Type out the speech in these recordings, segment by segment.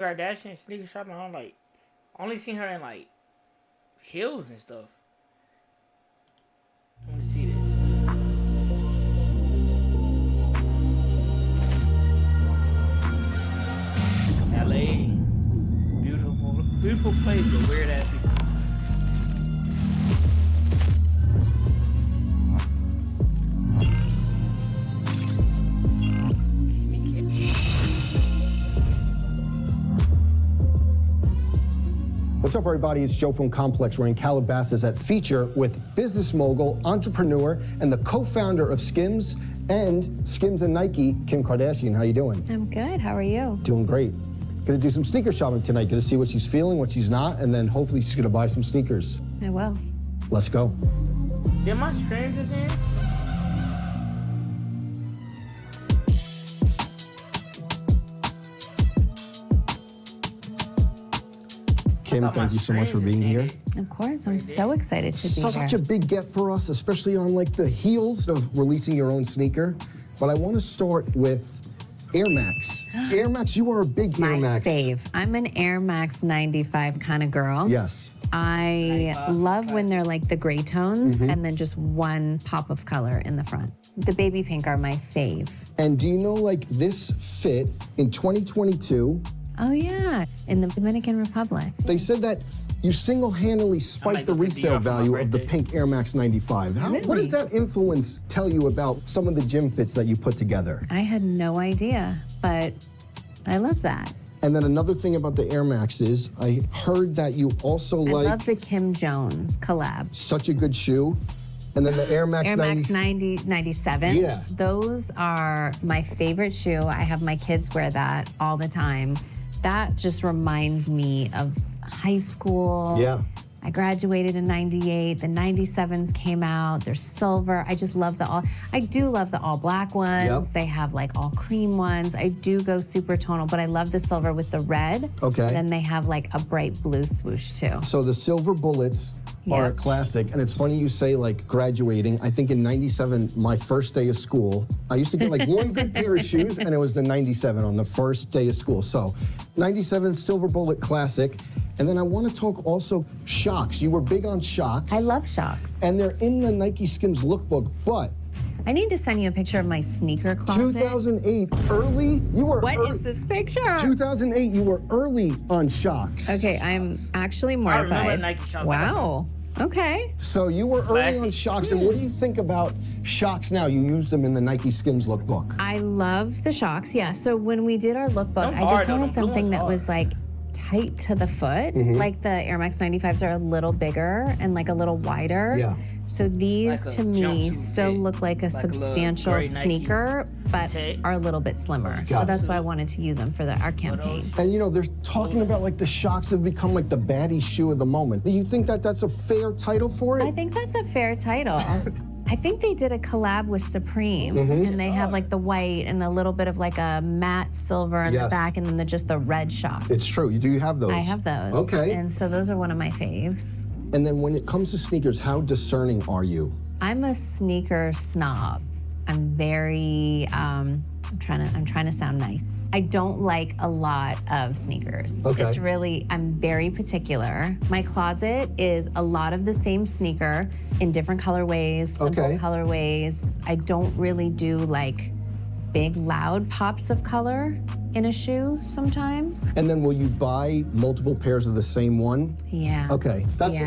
Kardashian sneaker shopping. I'm like, only seen her in like heels and stuff. I want to see this. LA, beautiful place, but weird ass people. What's up, everybody? It's Joe from Complex. We're in Calabasas at Feature with business mogul, entrepreneur, and the co-founder of Skims and Nike, Kim Kardashian. How you doing? I'm good. How are you? Doing great. Gonna do some sneaker shopping tonight. Gonna see what she's feeling, what she's not, and then hopefully she's gonna buy some sneakers. I will. Let's go. Did my stream just in? Kim, thank you so much for being here. Of course. I'm so excited to be here. Such a big get for us, especially on like the heels of releasing your own sneaker. But I want to start with Air Max. Air Max, you are a big Air Max. My fave. I'm an Air Max 95 kind of girl. Yes. I love when they're like the gray tones and then just one pop of color in the front. The baby pink are my fave. And do you know, like, this fit in 2022? Oh yeah, in the Dominican Republic. They said that you single-handedly spiked the resale value of the pink Air Max 95. Really? What does that influence tell you about some of the gym fits that you put together? I had no idea, but I love that. And then another thing about the Air Max is I heard that you also I like love the Kim Jones collab. such a good shoe. And then the Air Max 97. Yeah. Those are my favorite shoe. I have my kids wear that all the time. That just reminds me of high school. Yeah. I graduated in 98. The 97s came out. They're silver. I just love I do love the all black ones. Yep. They have like all cream ones. I do go super tonal, but I love the silver with the red. Okay. Then they have like a bright blue swoosh too. So the silver bullets are a Yeah. classic, and it's funny you say like graduating. I think in 97, my first day of school, I used to get like one good pair of shoes, and it was the 97 on the first day of school. So 97 silver bullet classic. And then I want to talk also Shocks. You were big on Shocks. I love Shocks. And they're in the Nike Skims lookbook, but I need to send you a picture of my sneaker closet. 2008, early, you were What is this picture? 2008, you were early on Shocks. Okay, I'm actually remember mortified. Nike Shocks. Wow. Okay. So you were early on Classic. Shocks, and what do you think about Shocks now? You use them in the Nike Skims lookbook. I love the Shocks. Yeah. So when we did our lookbook, Them I just hard, though. wanted Them blue something ones that hard. was like tight to the foot. Mm-hmm. Like the Air Max 95s are a little bigger and like a little wider. Yeah. So these Like a to me jumpsuit still fit. look like a Like a little substantial gray Nike sneaker, but tech. are a little bit slimmer. So Got it. that's why I wanted to use them for our campaign. And you know, they're talking about like the Shocks have become like the baddie shoe of the moment. Do you think that that's a fair title for I it? think that's a fair title. I think they did a collab with Supreme, Mm-hmm. and they have like the white and a little bit of like a matte silver in the Yes. back, and then just the red Shocks. It's true. Do you have those? I have those. Okay. And so those are one of my faves. And then when it comes to sneakers, how discerning are you? I'm a sneaker snob. I'm very, I'm trying to sound nice. I don't like a lot of sneakers. Okay. It's really, I'm very particular. My closet is a lot of the same sneaker in different colorways, simple Okay. colorways. I don't really do like big loud pops of color in a shoe sometimes. And then will you buy multiple pairs of the same one? Yeah. Okay. That's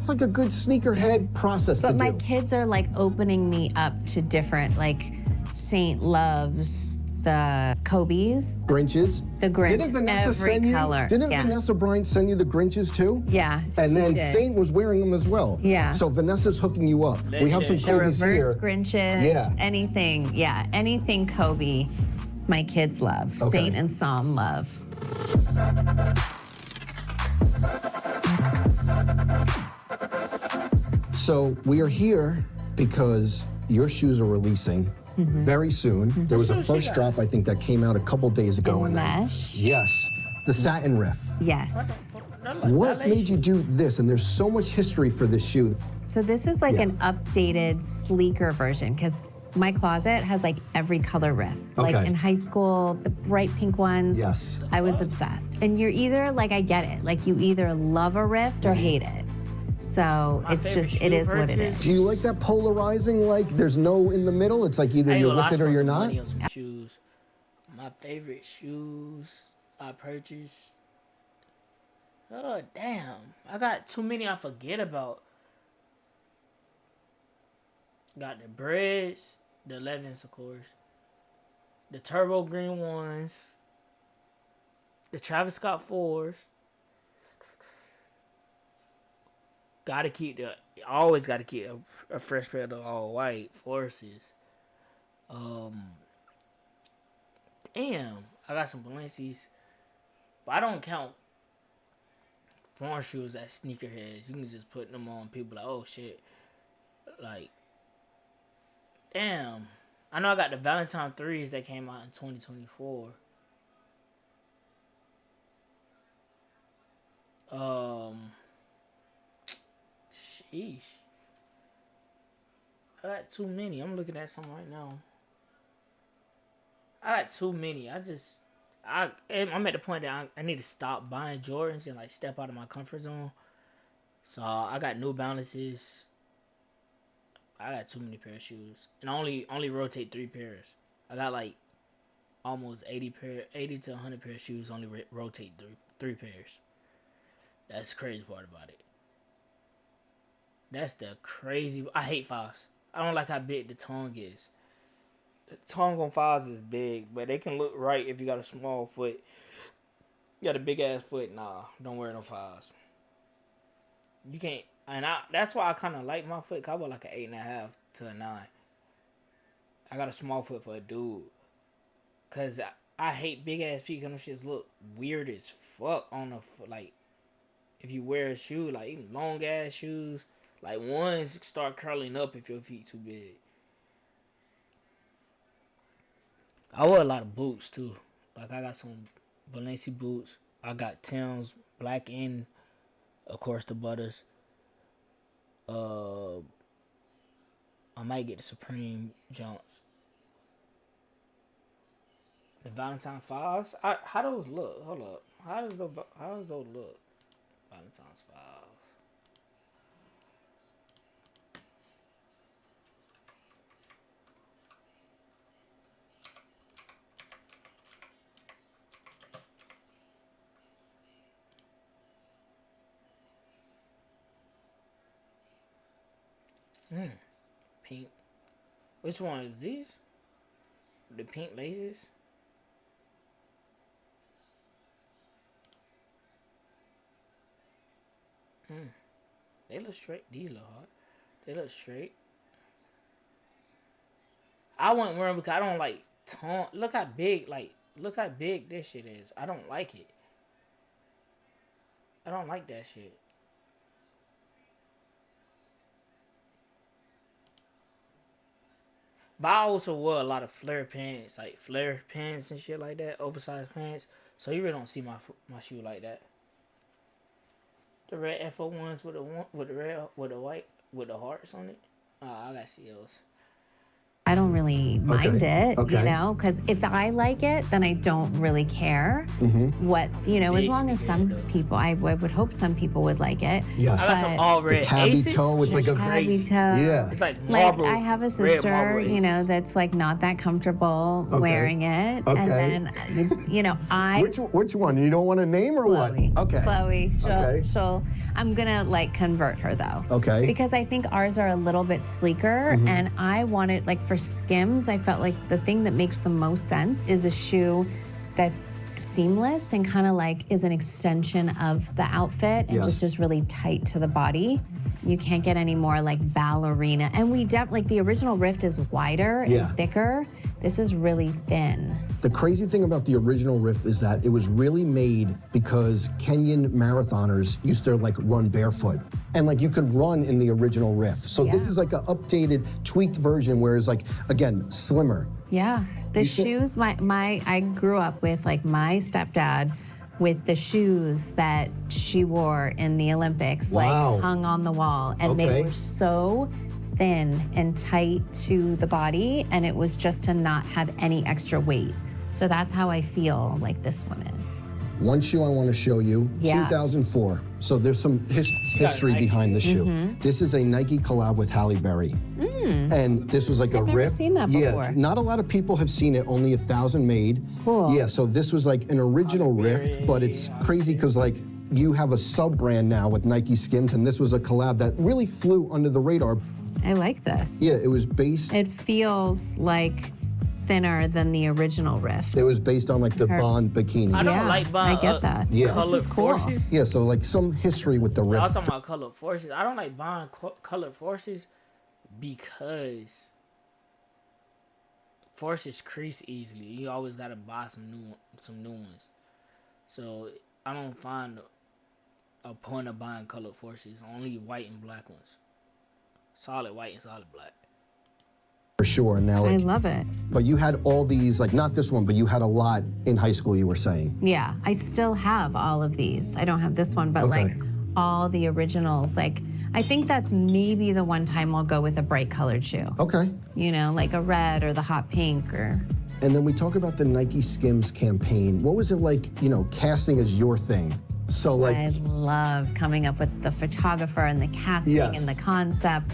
like a good sneakerhead process But to my do. kids are like opening me up to different, like Saint Loves, the Kobe's, Grinches. the Grinch, Didn't Vanessa every send you? color. Didn't yeah. Vanessa Bryant send you the Grinches too? Yeah. And she then did. Saint was wearing them as well. Yeah. So Vanessa's hooking you up. We have some The The Kobe's reverse here. Grinches, Yeah. anything Kobe, my kids love. Okay. Saint and Psalm love. So we are here because your shoes are releasing very soon. There was a first drop, I think, that came out a couple days ago. In that- mesh. Yes, the satin riff. Yes. What made you do this? And there's so much history for this shoe. So this is like Yeah. an updated, sleeker version because my closet has like every color Rift. Like Okay. in high school, the bright pink ones. Yes. I was obsessed. And you're either like, I get it. Like you either love a Rift or hate it. So My it's favorite just, it shoe is what it purchase- is. Do you like that polarizing, like there's no in the middle? It's like either I ain't you're gonna lie, with it I or spent you're some not? money on some shoes. My favorite shoes I purchased. Oh damn! I got too many I forget about. Got the Breads, the 11s of course, the turbo green ones, the Travis Scott 4s. Always gotta keep a fresh pair of all white Forces. Damn, I got some Balenci's, but I don't count foreign shoes as sneakerheads. You can just put them on. People like, oh shit, like, damn. I know I got the Valentine 3s that came out in 2024. Sheesh. I got too many. I'm looking at some right now. I got too many. I'm at the point that I need to stop buying Jordans and like step out of my comfort zone. So I got New Balances. I got too many pair of shoes, and I only rotate 3 pairs. I got like almost 80 to 100 pair of shoes. Only rotate three pairs. That's the crazy part about it. That's the crazy. I hate 5s. I don't like how big the tongue is. The tongue on 5s is big, but they can look right if you got a small foot. You got a big ass foot, nah, don't wear no 5s. You can't, and that's why I kind of like my foot. 'Cause I wear like an 8.5 to a 9. I got a small foot for a dude. 'Cause I hate big ass feet. 'Cause them shits look weird as fuck on the foot. Like, if you wear a shoe, like even long ass shoes, like ones start curling up if your feet too big. I wear a lot of boots too. Like I got some Balenci boots. I got Tim's black and of course the Butters. I might get the Supreme jumps. The Valentine 5s. How those look? Hold up. How does those look? Valentine's 5. Pink. Which one is these? The pink laces? They look straight. These look hard. They look straight. I wouldn't wear them because I don't like tone. Look how big this shit is. I don't like it. I don't like that shit. But I also wore a lot of flare pants, like flare pants and shit like that, oversized pants. So you really don't see my shoe like that. The red FO1s with the white with the hearts on it. I gotta see those. I don't really mind it, Okay. you know, because if I like it, then I don't really care what, you know, as long as some Basically, people, I would hope some people would like it. Yes. I got some But- all The red tabby Asics. toe with like a Tabby crazy. toe. Yeah. It's like Like marble. I have a red sister, marble you know, Asics. that's like not that comfortable Okay. wearing it, Okay. and then you know Which one? You don't want to name or Chloe. what? Okay. Chloe. Okay. She'll. I'm gonna like convert her though. Okay. Because I think ours are a little bit sleeker, and I wanted like for Skims, I felt like the thing that makes the most sense is a shoe that's seamless and kind of like is an extension of the outfit and Yes. just is really tight to the body. You can't get any more like ballerina. And we like the original Rift is wider Yeah. and thicker. This is really thin. The crazy thing about the original Rift is that it was really made because Kenyan marathoners used to like run barefoot. And like you could run in the original Rift. So this Yeah. is like an updated, tweaked version where it's like, again, slimmer. Yeah, the You should- shoes. I grew up with like my stepdad with the shoes that she wore in the Olympics, Wow. like hung on the wall, and Okay. they were so thin and tight to the body, and it was just to not have any extra weight. So that's how I feel like this one is. One shoe I want to show you, Yeah. 2004. So there's some history Nike. behind the shoe. This is a Nike collab with Halle Berry. And this was like a I've never rip. seen that Yeah, before. not a lot of people have seen it, only 1,000 made. Cool. Yeah, so this was like an original rift, but it's crazy because like you have a sub-brand now with Nike Skims, and this was a collab that really flew under the radar. I like this. Yeah, it was based It feels like thinner than the original Rift. It was based on like the Bond bikini. I don't Yeah, like buying I get that. Yeah. colored This is cool. forces. Yeah, so like some history with the I was rift. talking about colored forces. I don't like buying colored forces because forces crease easily. You always gotta buy some new ones. So I don't find a point of buying colored forces. Only white and black ones. Solid white and solid black. For sure. Now, I like, love it. but you had all these, like not this one, but you had a lot in high school, you were saying. Yeah, I still have all of these. I don't have this one, but Okay. like all the originals. Like, I think that's maybe the one time I'll go with a bright colored shoe. Okay. You know, like a red or the hot pink or. And then we talk about the Nike Skims campaign. What was it like, you know, casting is your thing? So like, I love coming up with the photographer and the casting Yes. and the concept.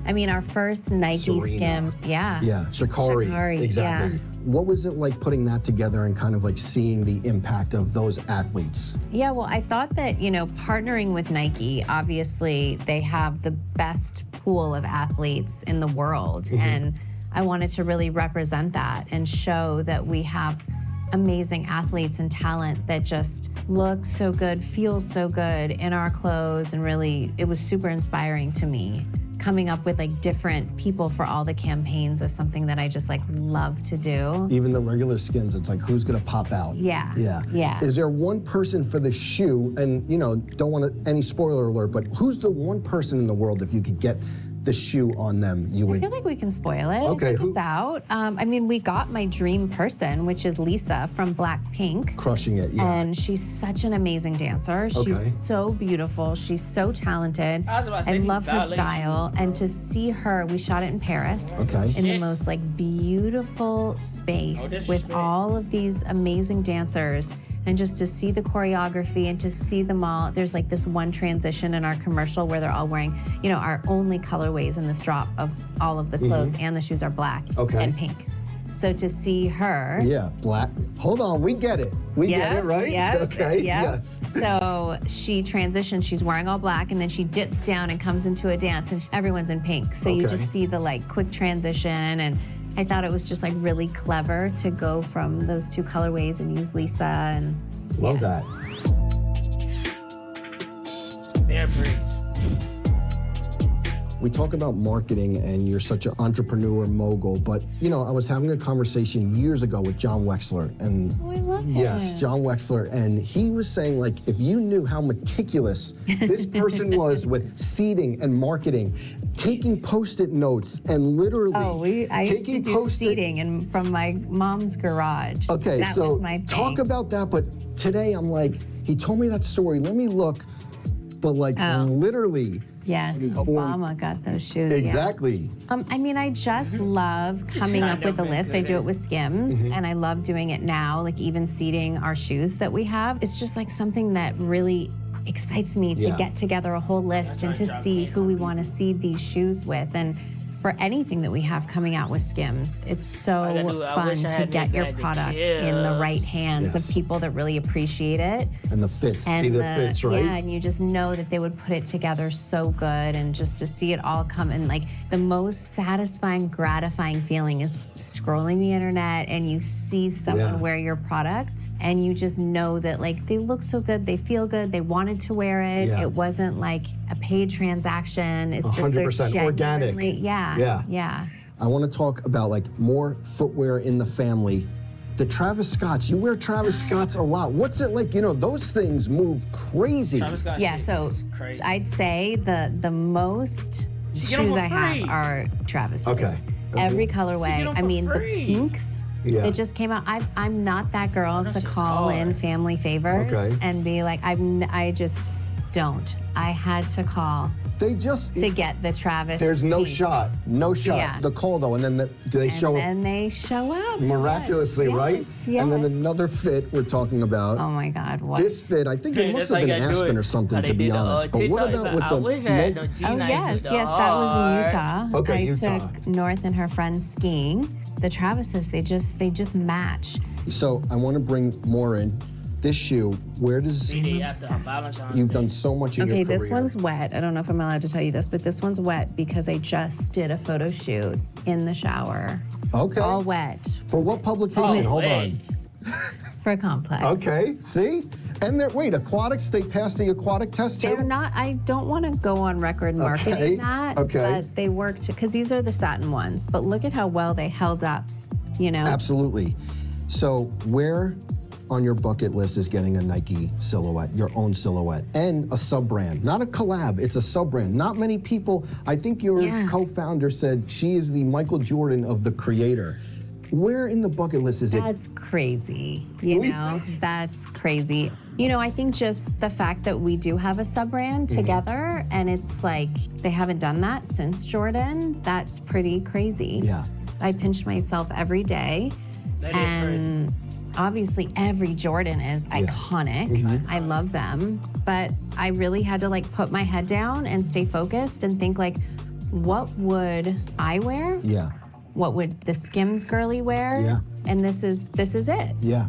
I mean, our first Nike Serena. Skims, yeah. yeah, Sha'Carri. Sha'Carri, Exactly. yeah. What was it like putting that together and kind of like seeing the impact of those athletes? Yeah, well, I thought that, you know, partnering with Nike, obviously they have the best pool of athletes in the world. And I wanted to really represent that and show that we have amazing athletes and talent that just look so good, feel so good in our clothes. And really, it was super inspiring to me. Coming up with like different people for all the campaigns is something that I just like love to do. Even the regular Skims, it's like, who's gonna pop out? Yeah. Yeah. Yeah. Is there one person for the shoe, and you know, don't want any spoiler alert, but who's the one person in the world, if you could get the shoe on them, you I would? feel like we can spoil it. Okay, I think who- it's out. I mean, we got my dream person, which is Lisa from Blackpink. Crushing it, yeah. And she's such an amazing dancer. She's Okay. so beautiful. She's so talented. I was about to say, I these love her ballet style. shoes, And to see her, we shot it in Paris. Okay. In the Yes. most like beautiful Oh, space this with is great. all of these amazing dancers. And just to see the choreography and to see them all, there's like this one transition in our commercial where they're all wearing, you know, our only colorways in this drop of all of the clothes and the shoes are black Okay. and pink. So to see her. Yeah, black. Hold on, we get it. We get it, right? Yeah. Okay. Yeah. Yes. So she transitions. She's wearing all black, and then she dips down and comes into a dance, and everyone's in pink. So you Okay. just see the like quick transition, and I thought it was just like really clever to go from those two colorways and use Lisa and. Love that. Bear Brace. We talk about marketing and you're such an entrepreneur mogul, but you know, I was having a conversation years ago with John Wexler, and Oh, I love yes, it. John Wexler, and he was saying like, if you knew how meticulous this person was with seeding and marketing, taking Post-it notes and literally Oh, I used to taking do Post-it- seating and from my mom's garage. Okay, that so was my thing. talk about that, but today I'm like, he told me that story, let me look, but like literally, Yes, Obama got those shoes. yeah. exactly. I mean, I just love coming not up with a never been list. I good do at it it. with Skims, and I love doing it now, like even seating our shoes that we have. It's just like something that really excites me to Yeah. get together a whole list and to see who we want to seed these shoes with. And for anything that we have coming out with Skims, it's so I fun wish I to had get me a your bag of product in the right hands Yes. of people that really appreciate it. And the fits, And see the fits, right? Yeah, and you just know that they would put it together so good, and just to see it all come in, like the most satisfying, gratifying feeling is scrolling the internet and you see someone Yeah. wear your product, and you just know that like they look so good, they feel good, they wanted to wear it. Yeah. It wasn't like a paid transaction. It's just they're 100% organic. genuinely- Yeah. Yeah. Yeah. I want to talk about like more footwear in the family. The Travis Scotts, you wear Travis Scotts a lot. What's it like? You know, those things move crazy. Travis Scott Yeah, shit so is crazy. I'd say the most get 'em shoes for I have free. are Travis's. Okay. Every get colorway. 'em I for mean, the free. pinks Yeah. that just came out. I'm not that girl that's to just call in hard. family favors Okay. and be like, I just don't. I had to call They just to get the Travis. There's no piece. shot. No shot. Yeah. The call though, and then they show up And they show up. miraculously, Yes, right? yes. And then another fit we're talking about. Oh my God, what? This fit, I think it Yeah, must that's have how been you gotta do Aspen it. or something, How to they be did the, honest. But what TikTok, about like, with I the wish I had no- no G9s Oh yes, with the yes, that was in heart. Utah. Okay, I Utah. took North and her friends skiing. The Travises, they just match. So I want to bring more in. This shoe, where does BD after Valentine's you've Day. done so much in Okay, your career? this one's wet. I don't know if I'm allowed to tell you this, but this one's wet because I just did a photo shoot in the shower. Okay. All wet For what publication? Oh, Hold wait. on. for Complex. Okay, see? And wait, aquatics, they passed the aquatic test too? They're not, I don't want to go on record marketing Okay, that, okay. but they worked, because these are the satin ones, but look at how well they held up, you know? Absolutely. So where on your bucket list is getting a Nike silhouette, your own silhouette, and a sub-brand? Not a collab, it's a sub-brand. Not many people, I think your Yeah. co-founder said she is the Michael Jordan of the creator. Where in the bucket list is it? That's crazy, you We- know? That's crazy. You know, I think just the fact that we do have a sub-brand Mm-hmm. together, and it's like they haven't done that since Jordan, that's pretty crazy. Yeah. I pinch myself every day. That is And obviously every Jordan is iconic. Mm-hmm. I love them. But I really had to like put my head down and stay focused and think like, what would I wear? Yeah. What would the Skims girly wear? Yeah. And this is it. Yeah.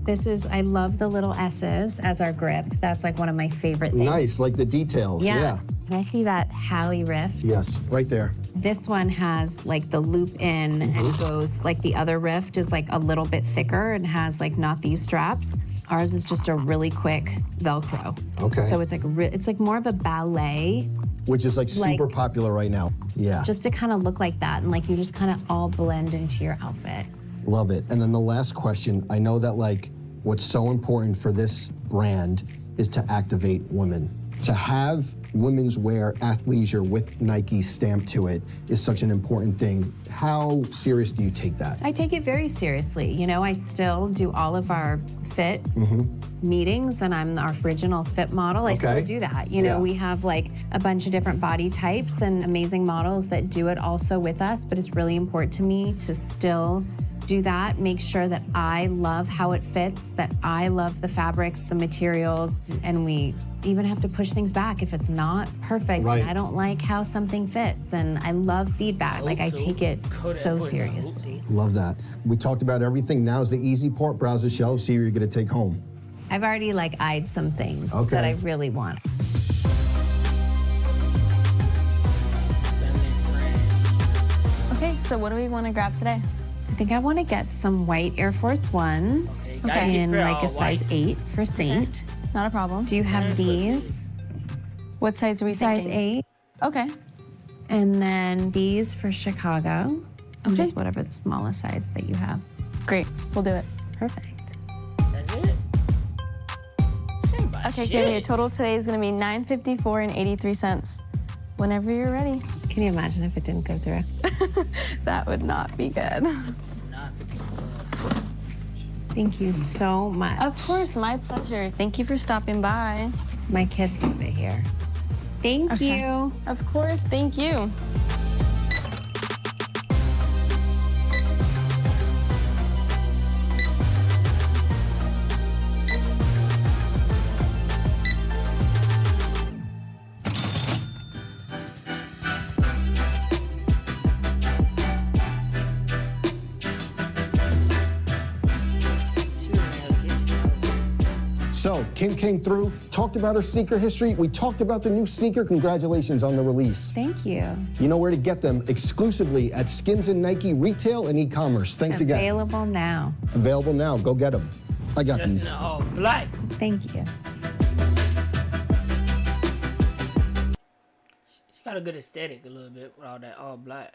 I love the little S's as our grip. That's like one of my favorite things. Nice, like the details. Yeah. And I see that Halle Rift. Yes, right there. This one has like the loop in Mm-hmm. and goes like the other Rift is like a little bit thicker and has like not these straps. Ours is just a really quick Velcro. Okay. So it's like it's like more of a ballet, Which is like super popular right now. Yeah. just to kind of look like that and like you just kind of all blend into your outfit. Love it. And then the last question, I know that like what's so important for this brand is to activate women. To have women's wear athleisure with Nike stamped to it is such an important thing. How serious do you take that? I take it very seriously. You know, I still do all of our fit meetings and I'm our original fit model. I still Okay. do that. You know, Yeah. we have like a bunch of different body types and amazing models that do it also with us, but it's really important to me to still do that, make sure that I love how it fits, that I love the fabrics, the materials, and we even have to push things back if it's not perfect Right. and I don't like how something fits. And I love feedback. Like I take it so seriously. Love that. We talked about everything. Now's the easy part. Browse the shelves, see what you're gonna take home. I've already like eyed some things Okay. that I really want. Okay, so what do we want to grab today? I think I want to get some white Air Force Ones Okay, gotta in keep it like all a size white. 8 for Saint. Not a problem. Do you have these? What size are we Size thinking? 8. Okay. And then these for Chicago. Okay. Just whatever the smallest size that you have. Great. We'll do it. Perfect. That's it. Ain't about Okay, shit. Katie, your total today is going to be $9.54 and 83 cents. Whenever you're ready. Can you imagine if it didn't go through? That would not be good. 954. Thank you so much. Of course, my pleasure. Thank you for stopping by. My kids love it here. Thank Okay. you. Of course, thank you. So Kim came through, talked about her sneaker history. We talked about the new sneaker. Congratulations on the release. Thank you. You know where to get them exclusively at Skims and Nike retail and e-commerce. Thanks again. Available now. Available now. Go get them. I got Just these. in all black. Thank you. She got a good aesthetic a little bit with all that all black.